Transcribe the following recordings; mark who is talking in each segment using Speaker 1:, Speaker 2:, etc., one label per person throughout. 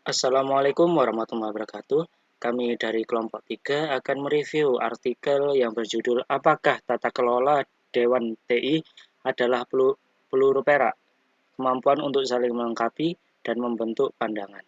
Speaker 1: Assalamualaikum warahmatullahi wabarakatuh. Kami dari kelompok 3 akan mereview artikel yang berjudul Apakah Tata Kelola Dewan TI adalah peluru perak? Kemampuan untuk saling melengkapi dan membentuk pandangan.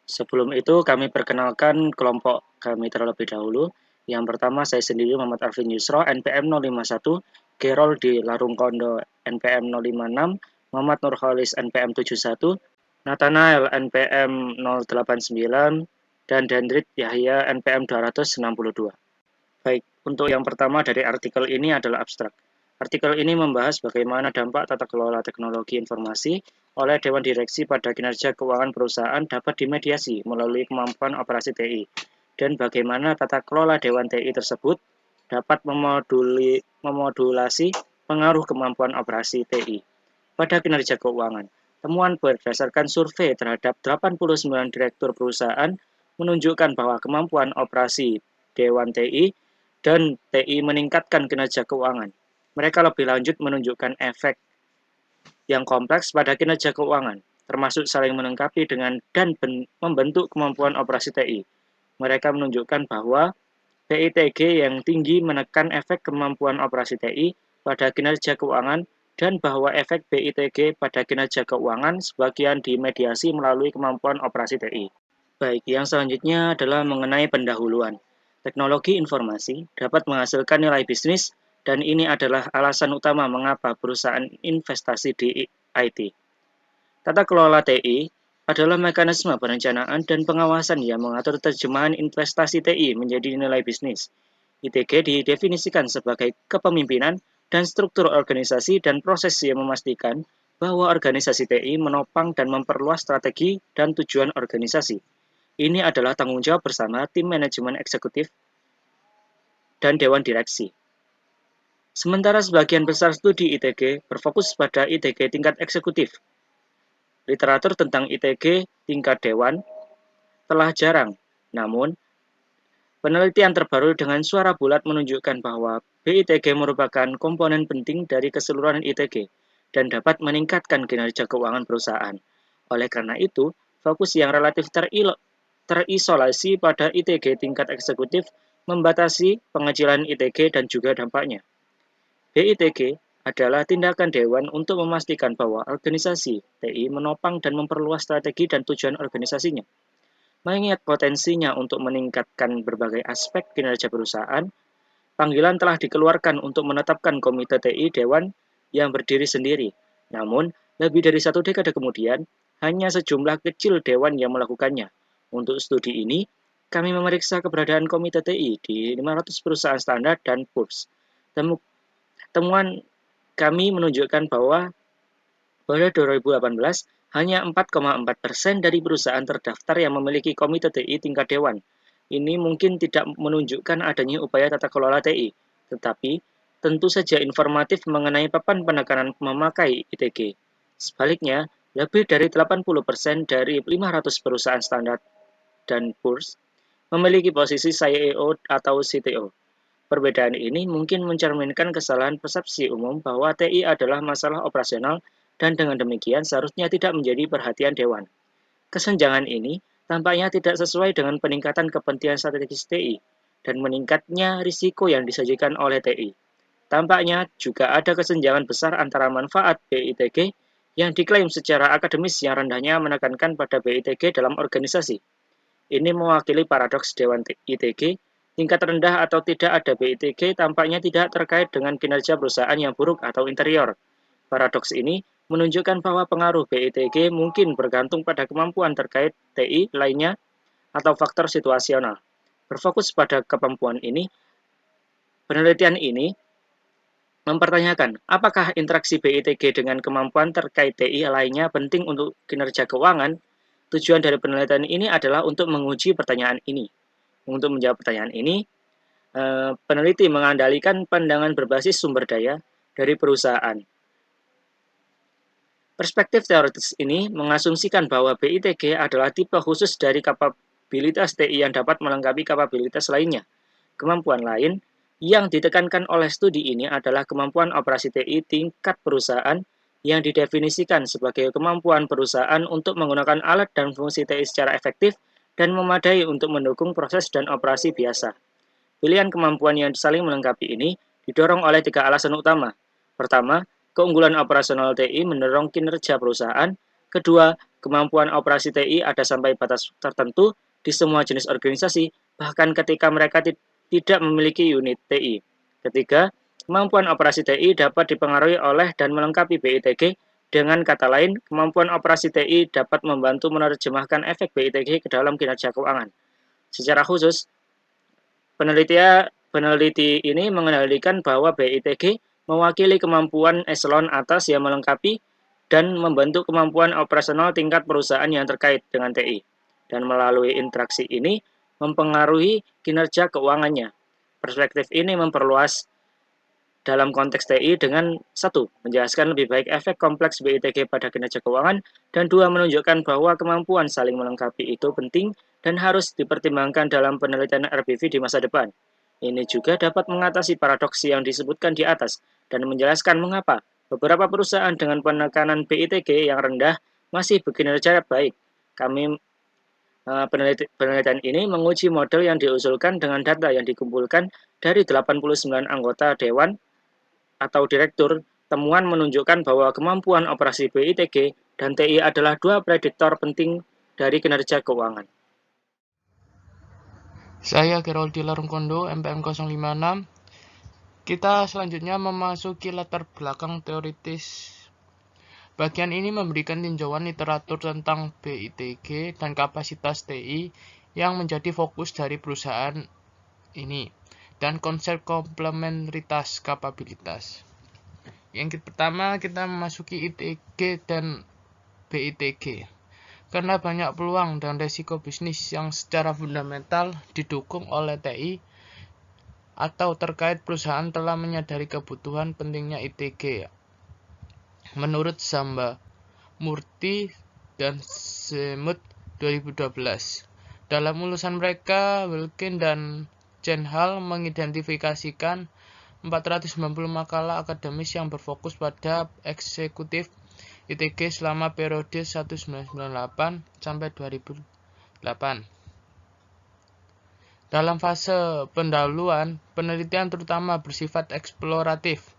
Speaker 1: Sebelum itu kami perkenalkan kelompok kami terlebih dahulu. Yang pertama saya sendiri Muhammad Arvin Yusro, NPM 051, Gerol di Larung Kondo NPM 056, Muhammad Nurholis NPM 71, Nathanael NPM 089, dan Dendrit Yahya NPM 262. Baik, untuk yang pertama dari artikel ini adalah abstrak. Artikel ini membahas bagaimana dampak tata kelola teknologi informasi oleh Dewan Direksi pada kinerja keuangan perusahaan dapat dimediasi melalui kemampuan operasi TI, dan bagaimana tata kelola Dewan TI tersebut dapat memodulasi pengaruh kemampuan operasi TI pada kinerja keuangan. Temuan berdasarkan survei terhadap 89 direktur perusahaan menunjukkan bahwa kemampuan operasi Dewan TI dan TI meningkatkan kinerja keuangan. Mereka lebih lanjut menunjukkan efek yang kompleks pada kinerja keuangan, termasuk saling melengkapi dengan dan membentuk kemampuan operasi TI. Mereka menunjukkan bahwa BITG yang tinggi menekan efek kemampuan operasi TI pada kinerja keuangan dan bahwa efek BITG pada kinerja keuangan sebagian dimediasi melalui kemampuan operasi TI. Baik, yang selanjutnya adalah mengenai pendahuluan. Teknologi informasi dapat menghasilkan nilai bisnis, dan ini adalah alasan utama mengapa perusahaan investasi di IT. Tata kelola TI adalah mekanisme perencanaan dan pengawasan yang mengatur terjemahan investasi TI menjadi nilai bisnis. ITG didefinisikan sebagai kepemimpinan dan struktur organisasi dan proses yang memastikan bahwa organisasi TI menopang dan memperluas strategi dan tujuan organisasi. Ini adalah tanggung jawab bersama tim manajemen eksekutif dan dewan direksi. Sementara sebagian besar studi ITG berfokus pada ITG tingkat eksekutif. Literatur tentang ITG tingkat dewan telah jarang, namun penelitian terbaru dengan suara bulat menunjukkan bahwa BITG merupakan komponen penting dari keseluruhan ITG dan dapat meningkatkan kinerja keuangan perusahaan. Oleh karena itu, fokus yang relatif terisolasi pada ITG tingkat eksekutif membatasi pengecilan ITG dan juga dampaknya. BITG adalah tindakan dewan untuk memastikan bahwa organisasi TI menopang dan memperluas strategi dan tujuan organisasinya. Mengingat potensinya untuk meningkatkan berbagai aspek kinerja perusahaan, panggilan telah dikeluarkan untuk menetapkan Komite TI Dewan yang berdiri sendiri. Namun, lebih dari 1 dekade kemudian, hanya sejumlah kecil dewan yang melakukannya. Untuk studi ini, kami memeriksa keberadaan Komite TI di 500 perusahaan standar dan Poor's. Temuan kami menunjukkan bahwa pada 2018, hanya 4,4% dari perusahaan terdaftar yang memiliki Komite TI tingkat dewan. Ini mungkin tidak menunjukkan adanya upaya tata kelola TI, tetapi tentu saja informatif mengenai papan penekanan memakai ITG. Sebaliknya, lebih dari 80% dari 500 perusahaan standar dan Poor's memiliki posisi CEO atau CTO. Perbedaan ini mungkin mencerminkan kesalahan persepsi umum bahwa TI adalah masalah operasional dan dengan demikian seharusnya tidak menjadi perhatian dewan. Kesenjangan ini tampaknya tidak sesuai dengan peningkatan kepentingan strategis TI dan meningkatnya risiko yang disajikan oleh TI. Tampaknya juga ada kesenjangan besar antara manfaat BITG yang diklaim secara akademis yang rendahnya menekankan pada BITG dalam organisasi. Ini mewakili paradoks Dewan ITG. Tingkat rendah atau tidak ada BITG tampaknya tidak terkait dengan kinerja perusahaan yang buruk atau interior. Paradoks ini menunjukkan bahwa pengaruh BITG mungkin bergantung pada kemampuan terkait TI lainnya atau faktor situasional. Berfokus pada kemampuan ini, penelitian ini mempertanyakan apakah interaksi BITG dengan kemampuan terkait TI lainnya penting untuk kinerja keuangan. Tujuan dari penelitian ini adalah untuk menguji pertanyaan ini. Untuk menjawab pertanyaan ini, peneliti mengandalkan pandangan berbasis sumber daya dari perusahaan. Perspektif teoritis ini mengasumsikan bahwa BITG adalah tipe khusus dari kapabilitas TI yang dapat melengkapi kapabilitas lainnya. Kemampuan lain yang ditekankan oleh studi ini adalah kemampuan operasi TI tingkat perusahaan yang didefinisikan sebagai kemampuan perusahaan untuk menggunakan alat dan fungsi TI secara efektif dan memadai untuk mendukung proses dan operasi biasa. Pilihan kemampuan yang saling melengkapi ini didorong oleh 3 alasan utama. Pertama, keunggulan operasional TI mendorong kinerja perusahaan. Kedua, kemampuan operasi TI ada sampai batas tertentu di semua jenis organisasi, bahkan ketika mereka tidak memiliki unit TI. Ketiga, kemampuan operasi TI dapat dipengaruhi oleh dan melengkapi BITG. Dengan kata lain, kemampuan operasi TI dapat membantu menerjemahkan efek BITG ke dalam kinerja keuangan. Secara khusus, peneliti ini mengendalikan bahwa BITG mewakili kemampuan eselon atas yang melengkapi dan membantu kemampuan operasional tingkat perusahaan yang terkait dengan TI, dan melalui interaksi ini mempengaruhi kinerja keuangannya. Perspektif ini memperluas dalam konteks TI dengan 1. Menjelaskan lebih baik efek kompleks BITG pada kinerja keuangan, dan 2. Menunjukkan bahwa kemampuan saling melengkapi itu penting dan harus dipertimbangkan dalam penelitian RBV di masa depan. Ini juga dapat mengatasi paradoks yang disebutkan di atas dan menjelaskan mengapa beberapa perusahaan dengan penekanan BITG yang rendah masih berkinerja baik. Penelitian ini menguji model yang diusulkan dengan data yang dikumpulkan dari 89 anggota dewan atau direktur. Temuan menunjukkan bahwa kemampuan operasi BITG dan TI adalah dua prediktor penting dari kinerja keuangan.
Speaker 2: Saya Geroldi Larungkondo, MPM 056. Kita selanjutnya memasuki latar belakang teoritis. Bagian ini memberikan tinjauan literatur tentang BITG dan kapasitas TI yang menjadi fokus dari perusahaan ini, dan konsep komplementaritas kapabilitas. Yang pertama, kita memasuki ITG dan BITG. Karena banyak peluang dan resiko bisnis yang secara fundamental didukung oleh TI atau terkait, perusahaan telah menyadari kebutuhan pentingnya ITG. Menurut Samba Murthy dan Semut 2012, dalam ulasan mereka, Wilkin dan Chen Hall mengidentifikasikan 490 makalah akademis yang berfokus pada eksekutif ITG selama periode 1998 sampai 2008. Dalam fase pendahuluan, penelitian terutama bersifat eksploratif,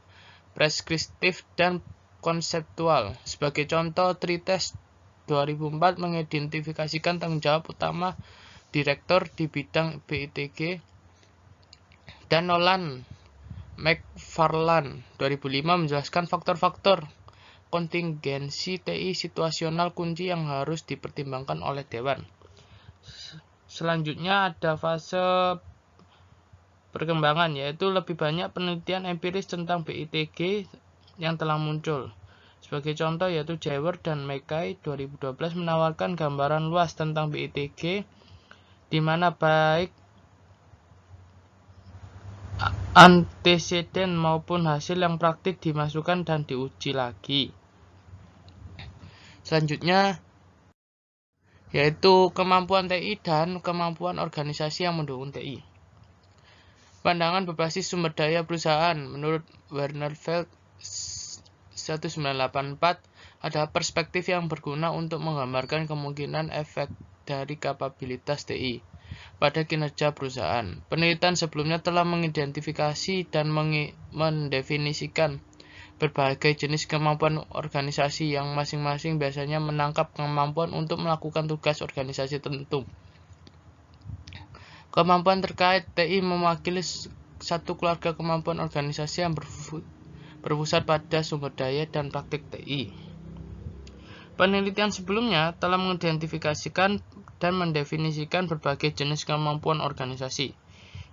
Speaker 2: preskriptif, dan konseptual. Sebagai contoh, Tritest 2004 mengidentifikasikan tanggung jawab utama direktur di bidang BITG, dan Nolan McFarland 2005 menjelaskan faktor-faktor kontingensi TI situasional kunci yang harus dipertimbangkan oleh Dewan. Selanjutnya ada fase perkembangan, yaitu lebih banyak penelitian empiris tentang BITG yang telah muncul. Sebagai contoh yaitu Jewett dan Mackay 2012 menawarkan gambaran luas tentang BITG, di mana baik anteseden maupun hasil yang praktik dimasukkan dan diuji lagi. Selanjutnya yaitu kemampuan TI dan kemampuan organisasi yang mendukung TI. Pandangan berbasis sumber daya perusahaan menurut Wernerfeld 1984 adalah perspektif yang berguna untuk menggambarkan kemungkinan efek dari kapabilitas TI pada kinerja perusahaan. Penelitian sebelumnya telah mengidentifikasi dan mendefinisikan berbagai jenis kemampuan organisasi yang masing-masing biasanya menangkap kemampuan untuk melakukan tugas organisasi tertentu. Kemampuan terkait TI mewakili satu keluarga kemampuan organisasi yang berpusat pada sumber daya dan praktik TI. Penelitian sebelumnya telah mengidentifikasikan dan mendefinisikan berbagai jenis kemampuan organisasi,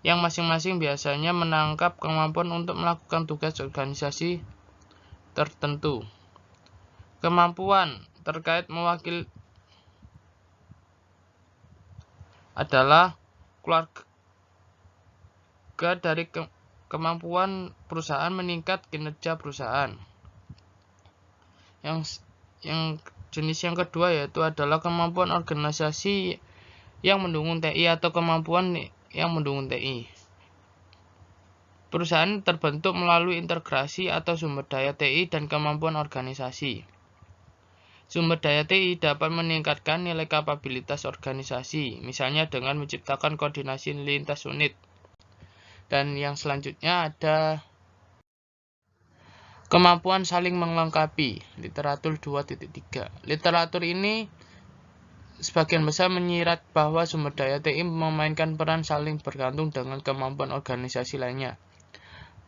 Speaker 2: yang masing-masing biasanya menangkap kemampuan untuk melakukan tugas organisasi tertentu. Kemampuan terkait mewakili adalah keluarga dari kemampuan perusahaan meningkat kinerja perusahaan. Yang jenis yang kedua yaitu adalah kemampuan organisasi yang mendukung TI atau kemampuan yang mendukung TI. Perusahaan terbentuk melalui integrasi atau sumber daya TI dan kemampuan organisasi. Sumber daya TI dapat meningkatkan nilai kapabilitas organisasi, misalnya dengan menciptakan koordinasi lintas unit. Dan yang selanjutnya ada kemampuan saling melengkapi, literatur 2.3. Literatur ini sebagian besar menyirat bahwa sumber daya TI memainkan peran saling bergantung dengan kemampuan organisasi lainnya.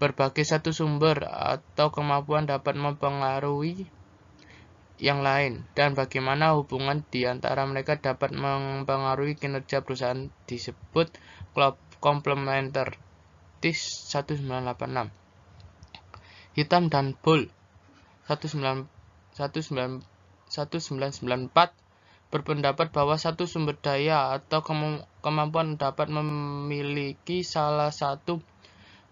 Speaker 2: Berbagai satu sumber atau kemampuan dapat mempengaruhi yang lain, dan bagaimana hubungan di antara mereka dapat mempengaruhi kinerja perusahaan disebut komplementer. TIS 1986. Hitam dan Bull 1994 berpendapat bahwa satu sumber daya atau kemampuan dapat memiliki salah satu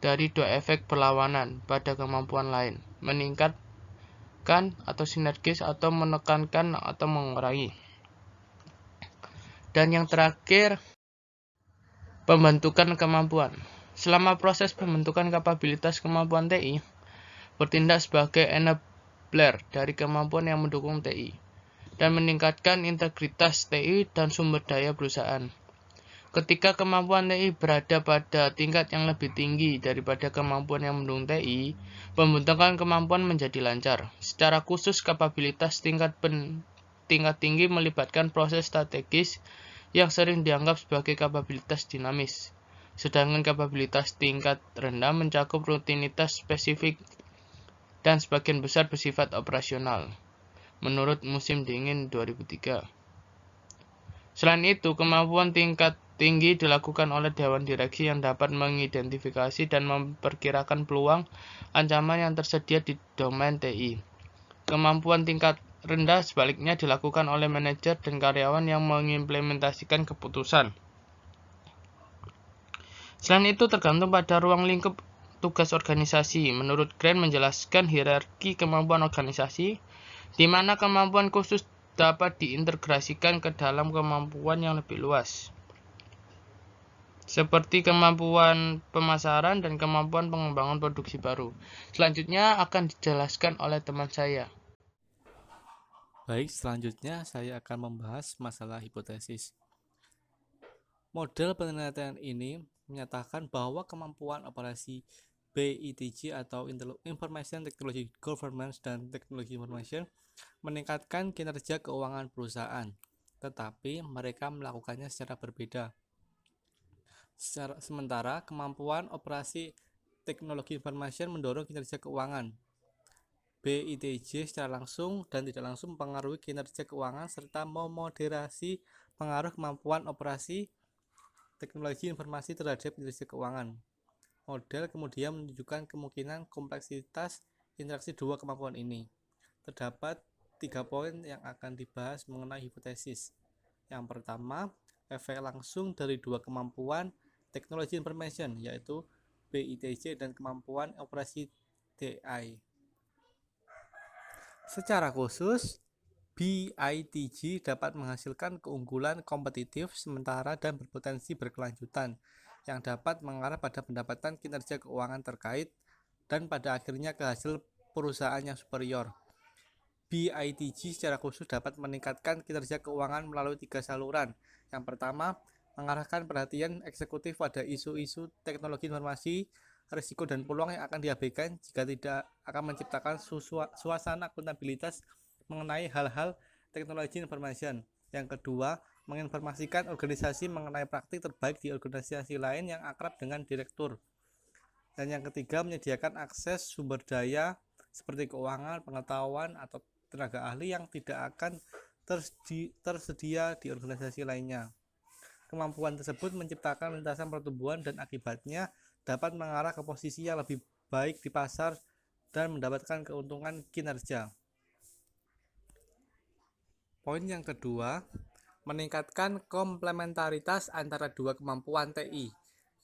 Speaker 2: dari dua efek berlawanan pada kemampuan lain, meningkatkan atau sinergis atau menekankan atau mengurangi. Dan yang terakhir, pembentukan kemampuan. Selama proses pembentukan kapabilitas kemampuan TI, bertindak sebagai enabler dari kemampuan yang mendukung TI dan meningkatkan integritas TI dan sumber daya perusahaan. Ketika kemampuan TI berada pada tingkat yang lebih tinggi daripada kemampuan yang mendukung TI, pembentukan kemampuan menjadi lancar. Secara khusus, kapabilitas tingkat tinggi melibatkan proses strategis yang sering dianggap sebagai kapabilitas dinamis. Sedangkan kapabilitas tingkat rendah mencakup rutinitas spesifik dan sebagian besar bersifat operasional, menurut Musim Dingin 2003. Selain itu, kemampuan tingkat tinggi dilakukan oleh Dewan Direksi yang dapat mengidentifikasi dan memperkirakan peluang ancaman yang tersedia di domain TI. Kemampuan tingkat rendah sebaliknya dilakukan oleh manajer dan karyawan yang mengimplementasikan keputusan. Selain itu, tergantung pada ruang lingkup tugas organisasi. Menurut Grant menjelaskan hierarki kemampuan organisasi, di mana kemampuan khusus dapat diintegrasikan ke dalam kemampuan yang lebih luas, seperti kemampuan pemasaran dan kemampuan pengembangan produksi baru. Selanjutnya akan dijelaskan oleh teman saya.
Speaker 3: Baik, selanjutnya saya akan membahas masalah hipotesis. Model penelitian ini menyatakan bahwa kemampuan operasi BITG atau Information Technology Governance dan Teknologi Information meningkatkan kinerja keuangan perusahaan, tetapi mereka melakukannya secara berbeda. Sementara kemampuan operasi teknologi information mendorong kinerja keuangan. BITG secara langsung dan tidak langsung mempengaruhi kinerja keuangan serta memoderasi pengaruh kemampuan operasi teknologi informasi terhadap kinerja keuangan. Model kemudian menunjukkan kemungkinan kompleksitas interaksi dua kemampuan ini. Terdapat 3 poin yang akan dibahas mengenai hipotesis. Yang pertama, efek langsung dari dua kemampuan teknologi information, yaitu BITG dan kemampuan operasi TI. Secara khusus, BITG dapat menghasilkan keunggulan kompetitif sementara dan berpotensi berkelanjutan yang dapat mengarah pada pendapatan kinerja keuangan terkait dan pada akhirnya ke hasil perusahaan yang superior. BITG secara khusus dapat meningkatkan kinerja keuangan melalui 3 saluran. Yang pertama, mengarahkan perhatian eksekutif pada isu-isu teknologi informasi, risiko dan peluang yang akan diabaikan jika tidak akan menciptakan suasana akuntabilitas mengenai hal-hal teknologi information. Yang kedua, menginformasikan organisasi mengenai praktik terbaik di organisasi lain yang akrab dengan direktur. Dan yang ketiga, menyediakan akses sumber daya seperti keuangan, pengetahuan, atau tenaga ahli yang tidak akan tersedia di organisasi lainnya. Kemampuan tersebut menciptakan lintasan pertumbuhan dan akibatnya dapat mengarah ke posisi yang lebih baik di pasar dan mendapatkan keuntungan kinerja. Poin yang kedua, meningkatkan komplementaritas antara dua kemampuan TI,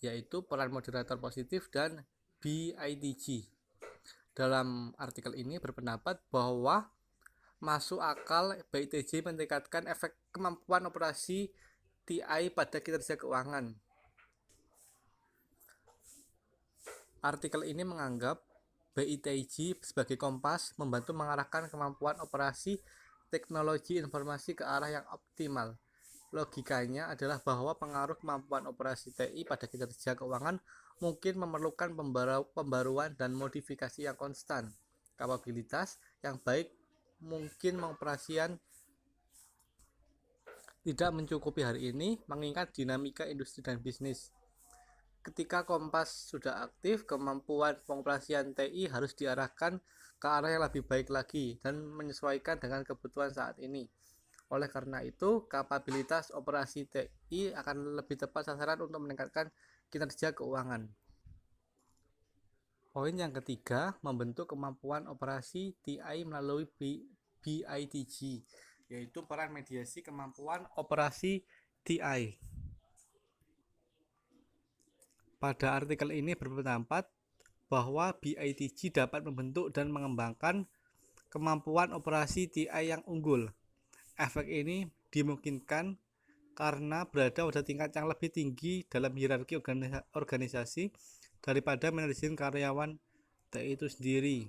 Speaker 3: yaitu peran moderator positif dan BITG. Dalam artikel ini berpendapat bahwa masuk akal BITG meningkatkan efek kemampuan operasi TI pada kinerja keuangan. Artikel ini menganggap BITIG sebagai kompas membantu mengarahkan kemampuan operasi teknologi informasi ke arah yang optimal. Logikanya adalah bahwa pengaruh kemampuan operasi TI pada kinerja keuangan mungkin memerlukan pembaruan dan modifikasi yang konstan. Kapabilitas yang baik mungkin mengoperasian tidak mencukupi hari ini mengingat dinamika industri dan bisnis. Ketika kompas sudah aktif, kemampuan pengoperasian TI harus diarahkan ke arah yang lebih baik lagi dan menyesuaikan dengan kebutuhan saat ini. Oleh karena itu, kapabilitas operasi TI akan lebih tepat sasaran untuk meningkatkan kinerja keuangan. Poin yang ketiga, membentuk kemampuan operasi TI melalui BITG, yaitu peran mediasi kemampuan operasi TI. Pada artikel ini berpendapat bahwa BITG dapat membentuk dan mengembangkan kemampuan operasi TI yang unggul. Efek ini dimungkinkan karena berada pada tingkat yang lebih tinggi dalam hierarki organisasi daripada manajemen karyawan TI itu sendiri.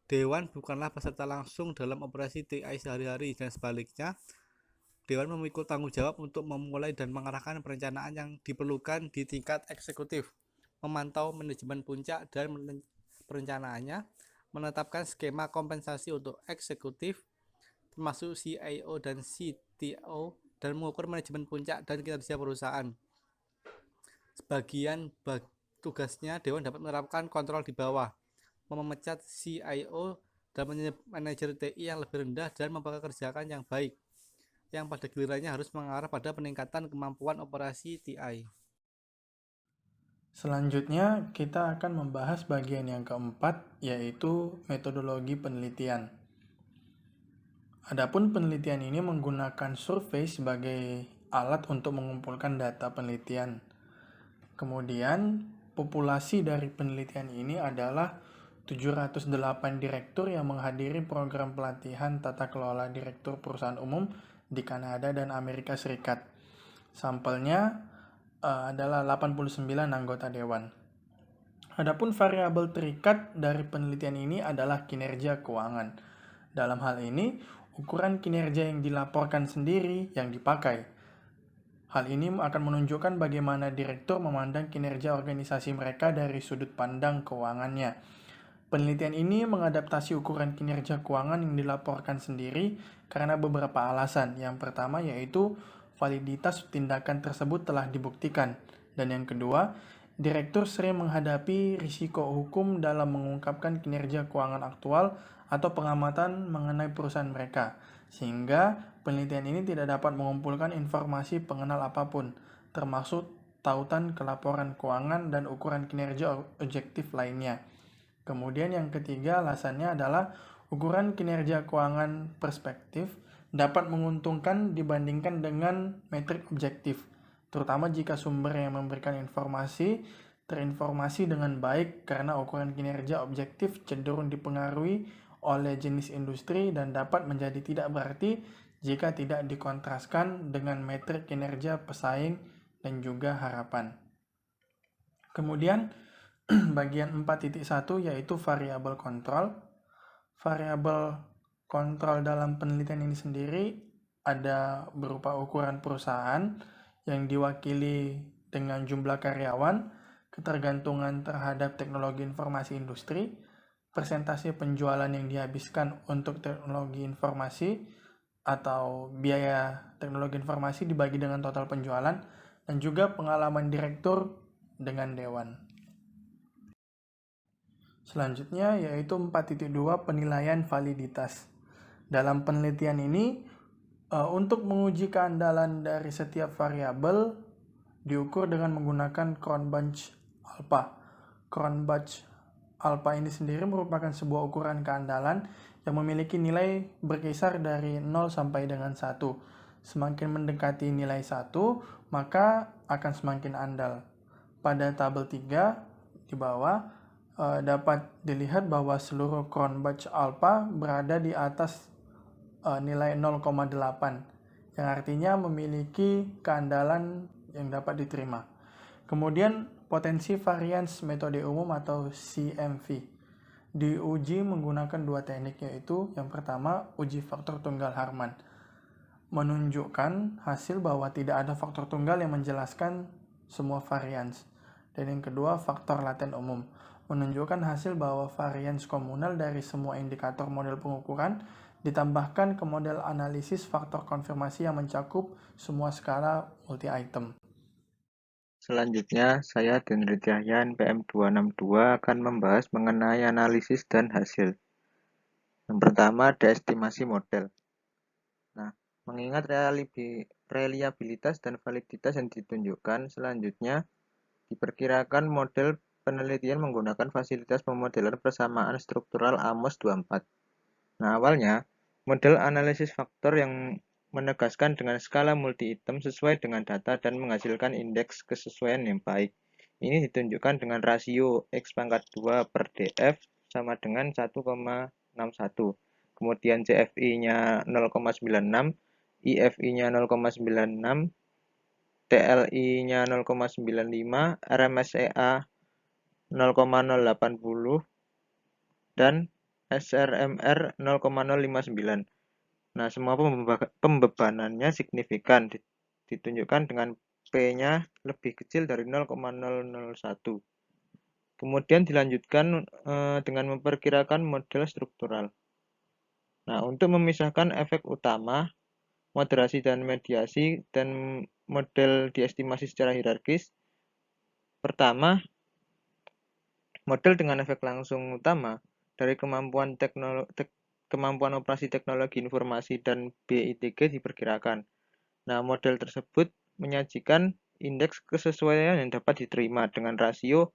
Speaker 3: Dewan bukanlah peserta langsung dalam operasi TI sehari-hari dan sebaliknya, Dewan memikul tanggung jawab untuk memulai dan mengarahkan perencanaan yang diperlukan di tingkat eksekutif, memantau manajemen puncak dan perencanaannya, menetapkan skema kompensasi untuk eksekutif, termasuk CIO dan CTO, dan mengukur manajemen puncak dan kinerja perusahaan. Sebagian tugasnya, Dewan dapat menerapkan kontrol di bawah, memecat CIO dan manajer TI yang lebih rendah dan mempekerjakan yang baik, yang pada gilirannya harus mengarah pada peningkatan kemampuan operasi TI.
Speaker 4: Selanjutnya, kita akan membahas bagian yang keempat, yaitu metodologi penelitian. Adapun penelitian ini menggunakan survei sebagai alat untuk mengumpulkan data penelitian. Kemudian, populasi dari penelitian ini adalah 708 direktur yang menghadiri program pelatihan tata kelola direktur perusahaan umum di Kanada dan Amerika Serikat. Sampelnya adalah 89 anggota dewan. Adapun variabel terikat dari penelitian ini adalah kinerja keuangan. Dalam hal ini, ukuran kinerja yang dilaporkan sendiri yang dipakai. Hal ini akan menunjukkan bagaimana direktur memandang kinerja organisasi mereka dari sudut pandang keuangannya. Penelitian ini mengadaptasi ukuran kinerja keuangan yang dilaporkan sendiri karena beberapa alasan. Yang pertama yaitu validitas tindakan tersebut telah dibuktikan. Dan yang kedua, direktur sering menghadapi risiko hukum dalam mengungkapkan kinerja keuangan aktual atau pengamatan mengenai perusahaan mereka. Sehingga penelitian ini tidak dapat mengumpulkan informasi pengenal apapun, termasuk tautan ke laporan keuangan dan ukuran kinerja objektif lainnya. Kemudian yang ketiga alasannya adalah ukuran kinerja keuangan perspektif dapat menguntungkan dibandingkan dengan metrik objektif, terutama jika sumber yang memberikan informasi terinformasi dengan baik karena ukuran kinerja objektif cenderung dipengaruhi oleh jenis industri dan dapat menjadi tidak berarti jika tidak dikontraskan dengan metrik kinerja pesaing dan juga harapan. Kemudian bagian 4.1 yaitu variabel kontrol. Variabel kontrol dalam penelitian ini sendiri ada berupa ukuran perusahaan yang diwakili dengan jumlah karyawan, ketergantungan terhadap teknologi informasi industri, persentase penjualan yang dihabiskan untuk teknologi informasi atau biaya teknologi informasi dibagi dengan total penjualan, dan juga pengalaman direktur dengan dewan. Selanjutnya yaitu 4.2 penilaian validitas. Dalam penelitian ini, untuk menguji keandalan dari setiap variabel diukur dengan menggunakan Cronbach alpha. Cronbach alpha ini sendiri merupakan sebuah ukuran keandalan yang memiliki nilai berkisar dari 0 sampai dengan 1. Semakin mendekati nilai 1, maka akan semakin andal. Pada tabel 3 di bawah, dapat dilihat bahwa seluruh Cronbach alpha berada di atas nilai 0,8 yang artinya memiliki keandalan yang dapat diterima. Kemudian Potensi varians metode umum atau CMV diuji menggunakan dua teknik, yaitu yang pertama uji faktor tunggal Harman, menunjukkan hasil bahwa tidak ada faktor tunggal yang menjelaskan semua varians. Dan yang kedua faktor laten umum, menunjukkan hasil bahwa varians komunal dari semua indikator model pengukuran ditambahkan ke model analisis faktor konfirmasi yang mencakup semua skala multi-item.
Speaker 5: Selanjutnya, saya Denry Cahyan PM262 akan membahas mengenai analisis dan hasil. Yang pertama ada estimasi model. Nah, mengingat reliabilitas dan validitas yang ditunjukkan, selanjutnya diperkirakan model penelitian menggunakan fasilitas pemodelan persamaan struktural AMOS 24. Nah, awalnya, model analisis faktor yang menegaskan dengan skala multi-item sesuai dengan data dan menghasilkan indeks kesesuaian yang baik. Ini ditunjukkan dengan rasio X⁻²/df sama dengan 1,61. Kemudian CFI-nya 0,96, IFI-nya 0,96, TLI-nya 0,95, RMSEA 0,080, dan SRMR 0,059. Nah, semua pembebanannya signifikan, ditunjukkan dengan P-nya lebih kecil dari 0,001. Kemudian dilanjutkan dengan memperkirakan model struktural. Nah, untuk memisahkan efek utama, moderasi dan mediasi, dan model diestimasi secara hierarkis. Pertama, model dengan efek langsung utama dari kemampuan operasi teknologi informasi dan BITG diperkirakan. Nah, model tersebut menyajikan indeks kesesuaian yang dapat diterima dengan rasio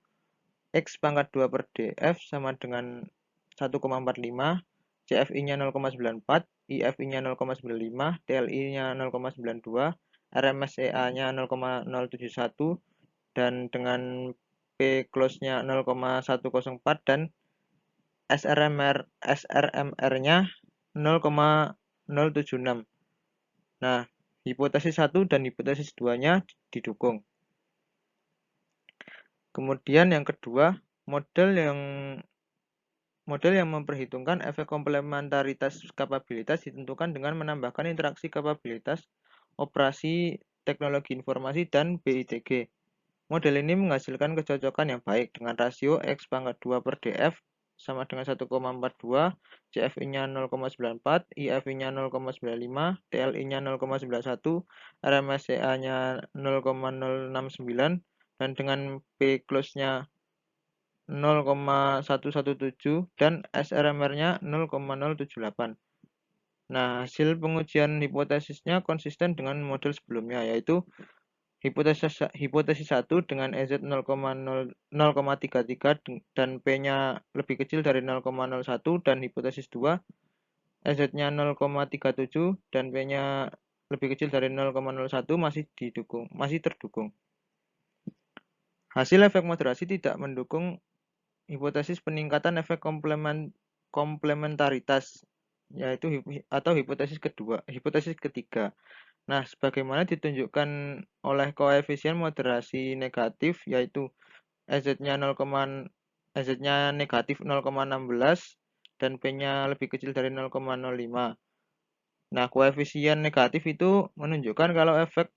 Speaker 5: X⁻²/df sama dengan 1,45, CFI-nya 0,94, IFI-nya 0,95, TLI-nya 0,92, RMSEA-nya 0,071, dan dengan P close-nya 0,104 dan SRMR-nya 0,076. Nah, hipotesis 1 dan hipotesis 2-nya didukung. Kemudian yang kedua, model yang memperhitungkan efek komplementaritas kapabilitas ditentukan dengan menambahkan interaksi kapabilitas operasi teknologi informasi dan BITG. Model ini menghasilkan kecocokan yang baik dengan rasio X⁻²/df sama dengan 1,42, CFI-nya 0,94, IFI-nya 0,95, TLI-nya 0,91, RMSEA-nya 0,069, dan dengan P close-nya 0,117 dan SRMR-nya 0,078. Nah, hasil pengujian hipotesisnya konsisten dengan model sebelumnya, yaitu hipotesis 1 dengan EZ 0,33 dan P-nya lebih kecil dari 0,01, dan hipotesis 2 EZ-nya 0,37 dan P-nya lebih kecil dari 0,01 masih terdukung. Hasil efek moderasi tidak mendukung hipotesis peningkatan efek komplementaritas, yaitu hipotesis ketiga. Nah, sebagaimana ditunjukkan oleh koefisien moderasi negatif, yaitu EZ-nya negatif 0,16 dan P-nya lebih kecil dari 0,05. Nah, koefisien negatif itu menunjukkan kalau efek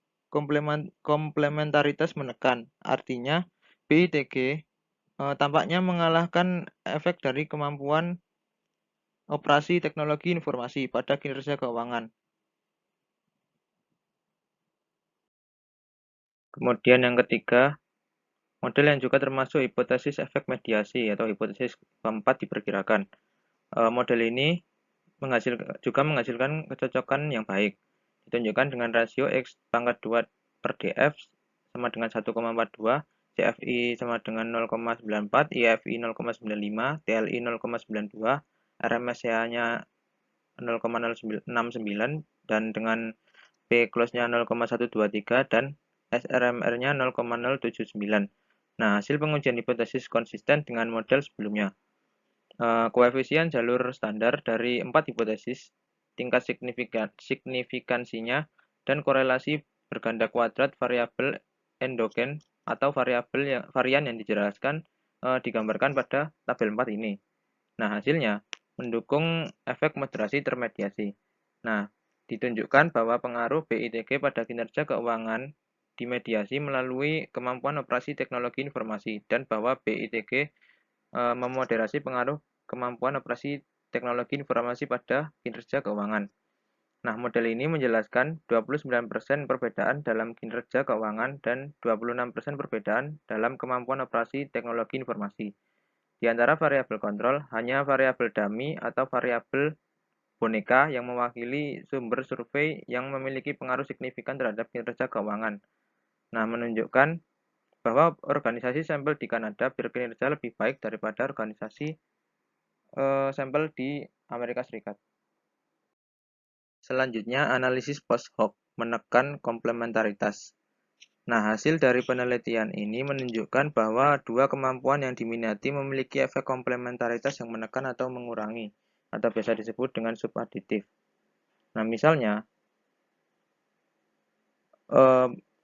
Speaker 5: komplementaritas menekan. Artinya, BITG tampaknya mengalahkan efek dari kemampuan operasi teknologi informasi pada kinerja keuangan. Kemudian yang ketiga, model yang juga termasuk hipotesis efek mediasi atau hipotesis keempat diperkirakan. Model ini juga menghasilkan kecocokan yang baik, ditunjukkan dengan rasio X⁻²/df sama dengan 1,42, CFI sama dengan 0,94, IFI 0,95, TLI 0,92, RMSEA-nya 0,069, dan dengan P close-nya 0,123 dan SRMR-nya 0,079. Nah, hasil pengujian hipotesis konsisten dengan model sebelumnya. Koefisien jalur standar dari 4 hipotesis, tingkat signifikansinya, dan korelasi berganda kuadrat variabel endogen atau varian yang dijelaskan digambarkan pada tabel 4 ini. Nah, hasilnya mendukung efek moderasi termediasi. Nah, ditunjukkan bahwa pengaruh BITG pada kinerja keuangan dimediasi melalui kemampuan operasi teknologi informasi dan bahwa BITG memoderasi pengaruh kemampuan operasi teknologi informasi pada kinerja keuangan. Nah, model ini menjelaskan 29% perbedaan dalam kinerja keuangan dan 26% perbedaan dalam kemampuan operasi teknologi informasi. Di antara variabel kontrol, hanya variabel dummy atau variabel boneka yang mewakili sumber survei yang memiliki pengaruh signifikan terhadap kinerja keuangan. Nah, menunjukkan bahwa organisasi sampel di Kanada berkinerja lebih baik daripada organisasi sampel di Amerika Serikat. Selanjutnya, analisis post hoc menekan komplementaritas. Nah, hasil dari penelitian ini menunjukkan bahwa dua kemampuan yang diminati memiliki efek komplementaritas yang menekan atau mengurangi, atau biasa disebut dengan subaditif. Nah, misalnya,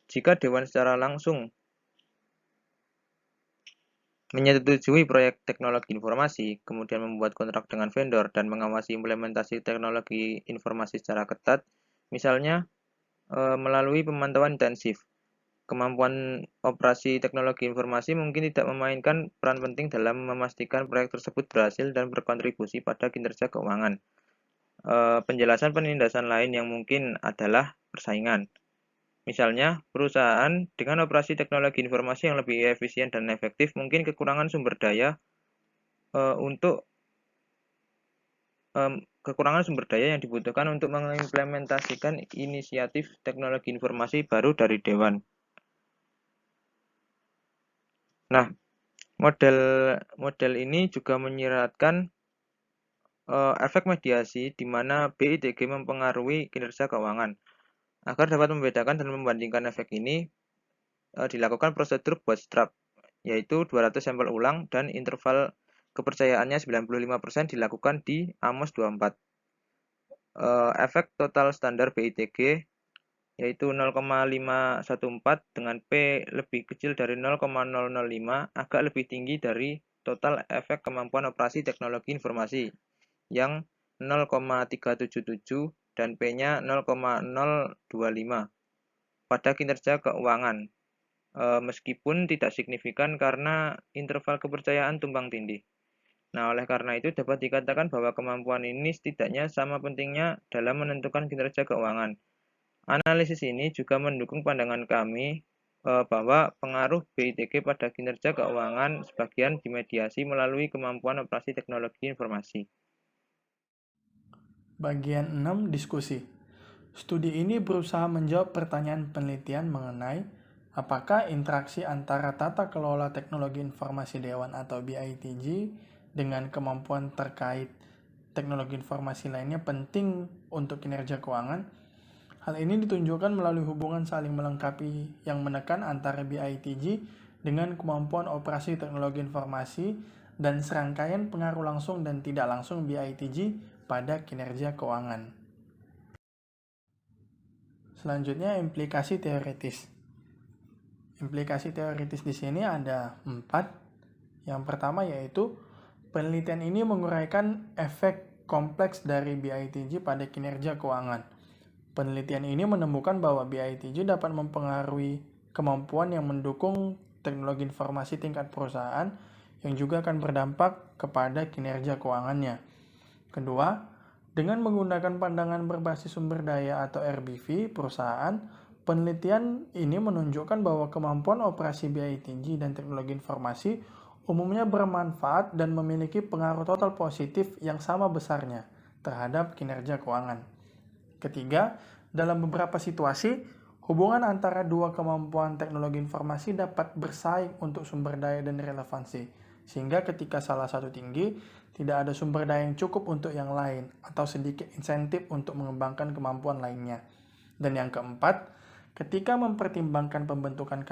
Speaker 5: jika dewan secara langsung menyetujui proyek teknologi informasi, kemudian membuat kontrak dengan vendor dan mengawasi implementasi teknologi informasi secara ketat, misalnya melalui pemantauan intensif. Kemampuan operasi teknologi informasi mungkin tidak memainkan peran penting dalam memastikan proyek tersebut berhasil dan berkontribusi pada kinerja keuangan. Penjelasan penindasan lain yang mungkin adalah persaingan. Misalnya, perusahaan dengan operasi teknologi informasi yang lebih efisien dan efektif mungkin kekurangan sumber daya yang dibutuhkan untuk mengimplementasikan inisiatif teknologi informasi baru dari dewan. Nah, model ini juga menyiratkan efek mediasi di mana BITG mempengaruhi kinerja keuangan. Agar dapat membedakan dan membandingkan efek ini, dilakukan prosedur bootstrap, yaitu 200 sampel ulang dan interval kepercayaannya 95% dilakukan di AMOS 24. Efek total standar BITG yaitu 0,514 dengan P lebih kecil dari 0,005 agak lebih tinggi dari total efek kemampuan operasi teknologi informasi yang 0,377 dan P-nya 0,025 pada kinerja keuangan, meskipun tidak signifikan karena interval kepercayaan tumpang tindih. Nah, oleh karena itu dapat dikatakan bahwa kemampuan ini setidaknya sama pentingnya dalam menentukan kinerja keuangan. Analisis ini juga mendukung pandangan kami bahwa pengaruh BITG pada kinerja keuangan sebagian dimediasi melalui kemampuan operasi teknologi informasi.
Speaker 4: Bagian 6. Diskusi. Studi ini berusaha menjawab pertanyaan penelitian mengenai apakah interaksi antara tata kelola teknologi informasi dewan atau BITG dengan kemampuan terkait teknologi informasi lainnya penting untuk kinerja keuangan. Hal ini ditunjukkan melalui hubungan saling melengkapi yang menekan antara BITG dengan kemampuan operasi teknologi informasi dan serangkaian pengaruh langsung dan tidak langsung BITG pada kinerja keuangan. Selanjutnya, implikasi teoritis. Implikasi teoritis di sini ada 4. Yang pertama yaitu penelitian ini menguraikan efek kompleks dari BITG pada kinerja keuangan. Penelitian ini menemukan bahwa BITG dapat mempengaruhi kemampuan yang mendukung teknologi informasi tingkat perusahaan yang juga akan berdampak kepada kinerja keuangannya. Kedua, dengan menggunakan pandangan berbasis sumber daya atau RBV perusahaan, penelitian ini menunjukkan bahwa kemampuan operasi BITG dan teknologi informasi umumnya bermanfaat dan memiliki pengaruh total positif yang sama besarnya terhadap kinerja keuangan. Ketiga, dalam beberapa situasi, hubungan antara dua kemampuan teknologi informasi dapat bersaing untuk sumber daya dan relevansi, sehingga ketika salah satu tinggi, tidak ada sumber daya yang cukup untuk yang lain, atau sedikit insentif untuk mengembangkan kemampuan lainnya. Dan yang keempat, ketika mempertimbangkan pembentukan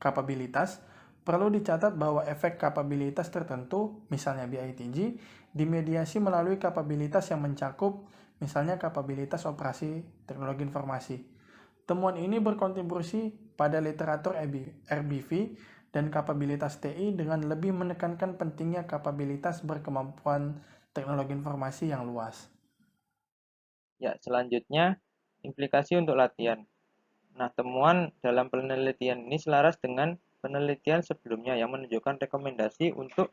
Speaker 4: kapabilitas, perlu dicatat bahwa efek kapabilitas tertentu, misalnya BITG, dimediasi melalui kapabilitas yang mencakup, misalnya kapabilitas operasi teknologi informasi. Temuan ini berkontribusi pada literatur RBV dan kapabilitas TI dengan lebih menekankan pentingnya kapabilitas berkemampuan teknologi informasi yang luas.
Speaker 5: Ya, selanjutnya implikasi untuk latihan. Nah, temuan dalam penelitian ini selaras dengan penelitian sebelumnya yang menunjukkan rekomendasi untuk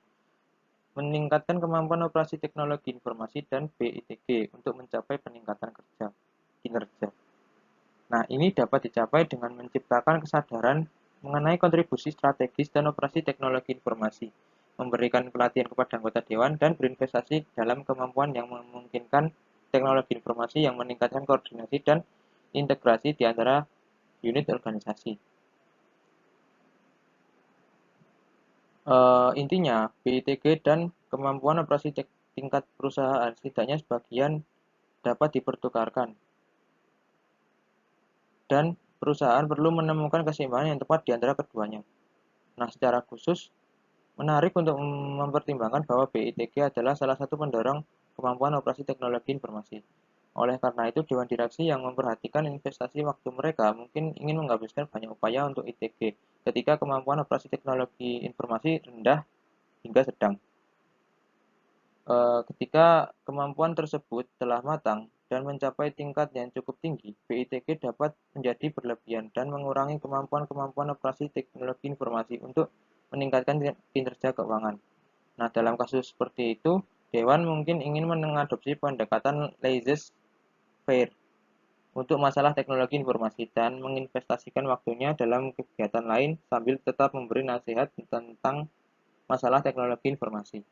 Speaker 5: meningkatkan kemampuan operasi teknologi informasi dan BITG untuk mencapai peningkatan kinerja. Nah, ini dapat dicapai dengan menciptakan kesadaran mengenai kontribusi strategis dan operasi teknologi informasi, memberikan pelatihan kepada anggota dewan, dan berinvestasi dalam kemampuan yang memungkinkan teknologi informasi yang meningkatkan koordinasi dan integrasi di antara unit organisasi. Intinya, BITG dan kemampuan operasi tingkat perusahaan setidaknya sebagian dapat dipertukarkan, dan perusahaan perlu menemukan keseimbangan yang tepat di antara keduanya. Nah, secara khusus, menarik untuk mempertimbangkan bahwa BITG adalah salah satu pendorong kemampuan operasi teknologi informasi. Oleh karena itu, Dewan Direksi yang memperhatikan investasi waktu mereka mungkin ingin menghabiskan banyak upaya untuk ITG ketika kemampuan operasi teknologi informasi rendah hingga sedang. Ketika kemampuan tersebut telah matang dan mencapai tingkat yang cukup tinggi, BITG dapat menjadi berlebihan dan mengurangi kemampuan-kemampuan operasi teknologi informasi untuk meningkatkan kinerja keuangan. Nah, dalam kasus seperti itu, Dewan mungkin ingin mengadopsi pendekatan laissez-faire untuk masalah teknologi informasi dan menginvestasikan waktunya dalam kegiatan lain sambil tetap memberi nasihat tentang masalah teknologi informasi.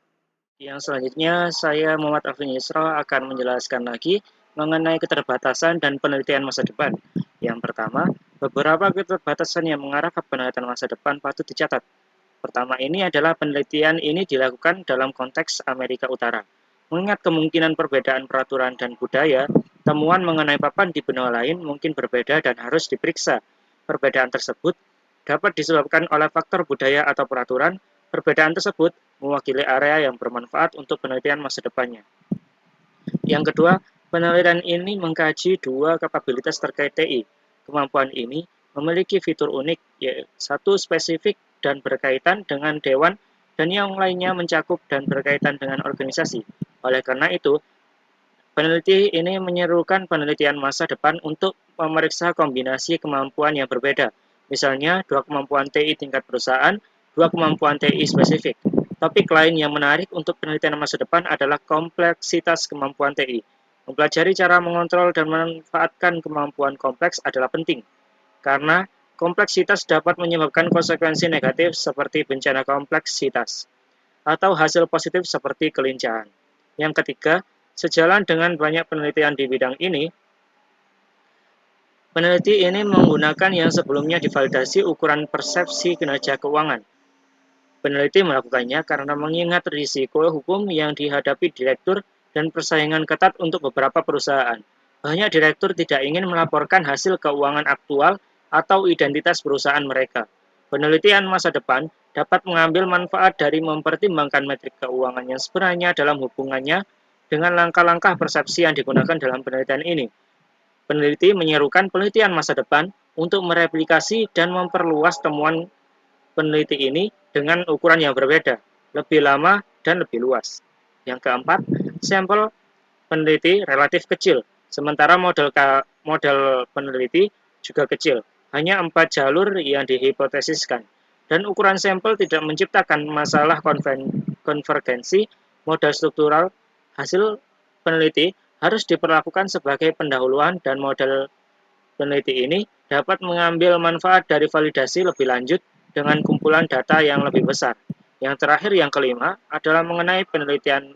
Speaker 1: Yang selanjutnya, saya Muhammad Afin Yusra akan menjelaskan lagi mengenai keterbatasan dan penelitian masa depan. Yang pertama, beberapa keterbatasan yang mengarah ke penelitian masa depan patut dicatat. Pertama ini adalah penelitian ini dilakukan dalam konteks Amerika Utara. Mengingat kemungkinan perbedaan peraturan dan budaya, temuan mengenai papan di benua lain mungkin berbeda dan harus diperiksa. Perbedaan tersebut dapat disebabkan oleh faktor budaya atau peraturan. Perbedaan tersebut mewakili area yang bermanfaat untuk penelitian masa depannya. Yang kedua, penelitian ini mengkaji dua kapabilitas terkait TI. Kemampuan ini memiliki fitur unik, yaitu satu spesifik dan berkaitan dengan dewan, dan yang lainnya mencakup dan berkaitan dengan organisasi. Oleh karena itu, peneliti ini menyerukan penelitian masa depan untuk memeriksa kombinasi kemampuan yang berbeda. Misalnya, dua kemampuan TI tingkat perusahaan, dua kemampuan TI spesifik. Topik lain yang menarik untuk penelitian masa depan adalah kompleksitas kemampuan TI. Mempelajari cara mengontrol dan memanfaatkan kemampuan kompleks adalah penting, karena kompleksitas dapat menyebabkan konsekuensi negatif seperti bencana kompleksitas, atau hasil positif seperti kelincahan. Yang ketiga, sejalan dengan banyak penelitian di bidang ini, peneliti ini menggunakan yang sebelumnya divalidasi ukuran persepsi kinerja keuangan. Peneliti melakukannya karena mengingat risiko hukum yang dihadapi direktur dan persaingan ketat untuk beberapa perusahaan. Banyak direktur tidak ingin melaporkan hasil keuangan aktual atau identitas perusahaan mereka. Penelitian masa depan dapat mengambil manfaat dari mempertimbangkan metrik keuangan yang sebenarnya dalam hubungannya dengan langkah-langkah persepsi yang digunakan dalam penelitian ini. Peneliti menyerukan penelitian masa depan untuk mereplikasi dan memperluas temuan peneliti ini dengan ukuran yang berbeda, lebih lama dan lebih luas. Yang keempat, sampel peneliti relatif kecil, sementara model peneliti juga kecil, hanya 4 jalur yang dihipotesiskan, dan ukuran sampel tidak menciptakan masalah konvergensi modal struktural. Hasil peneliti harus diperlakukan sebagai pendahuluan, dan model peneliti ini dapat mengambil manfaat dari validasi lebih lanjut dengan kumpulan data yang lebih besar. Yang terakhir, yang kelima, adalah mengenai penelitian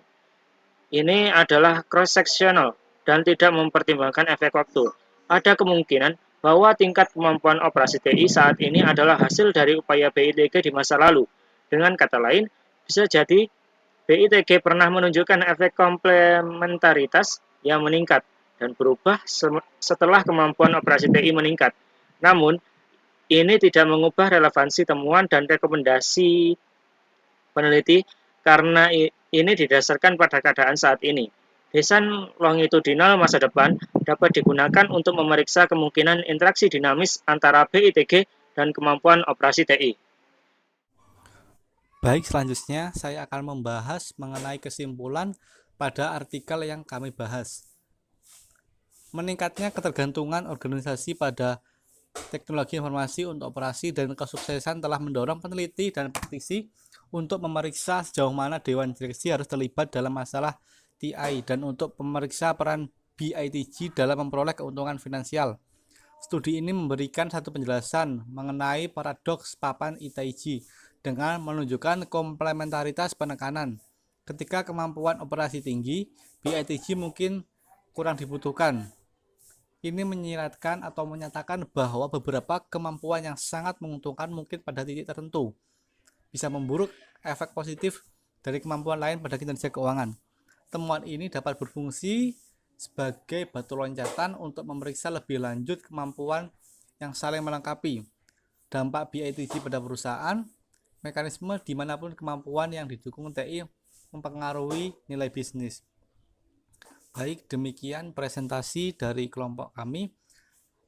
Speaker 1: ini adalah cross-sectional dan tidak mempertimbangkan efek waktu. Ada kemungkinan bahwa tingkat kemampuan operasi TI saat ini adalah hasil dari upaya BITG di masa lalu. Dengan kata lain, bisa jadi BITG pernah menunjukkan efek komplementaritas yang meningkat dan berubah setelah kemampuan operasi TI meningkat. Namun, ini tidak mengubah relevansi temuan dan rekomendasi peneliti karena ini didasarkan pada keadaan saat ini. Desain longitudinal masa depan dapat digunakan untuk memeriksa kemungkinan interaksi dinamis antara BITG dan kemampuan operasi TI.
Speaker 3: Baik, selanjutnya saya akan membahas mengenai kesimpulan pada artikel yang kami bahas. Meningkatnya ketergantungan organisasi pada teknologi informasi untuk operasi dan kesuksesan telah mendorong peneliti dan praktisi untuk memeriksa sejauh mana Dewan Direksi harus terlibat dalam masalah TI dan untuk memeriksa peran BITG dalam memperoleh keuntungan finansial. Studi ini memberikan satu penjelasan mengenai paradoks papan ITG dengan menunjukkan komplementaritas penekanan. Ketika kemampuan operasi tinggi, BITG mungkin kurang dibutuhkan. Ini menyiratkan atau menyatakan bahwa beberapa kemampuan yang sangat menguntungkan mungkin pada titik tertentu bisa memburuk efek positif dari kemampuan lain pada kinerja keuangan. Temuan ini dapat berfungsi sebagai batu loncatan untuk memeriksa lebih lanjut kemampuan yang saling melengkapi, dampak BITG pada perusahaan, mekanisme dimanapun kemampuan yang didukung TI mempengaruhi nilai bisnis. Baik, demikian presentasi dari kelompok kami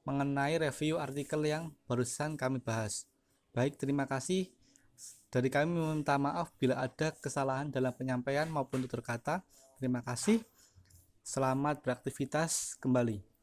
Speaker 3: mengenai review artikel yang barusan kami bahas. Baik, terima kasih. Dari kami meminta maaf bila ada kesalahan dalam penyampaian maupun tutur kata. Terima kasih. Selamat beraktivitas kembali.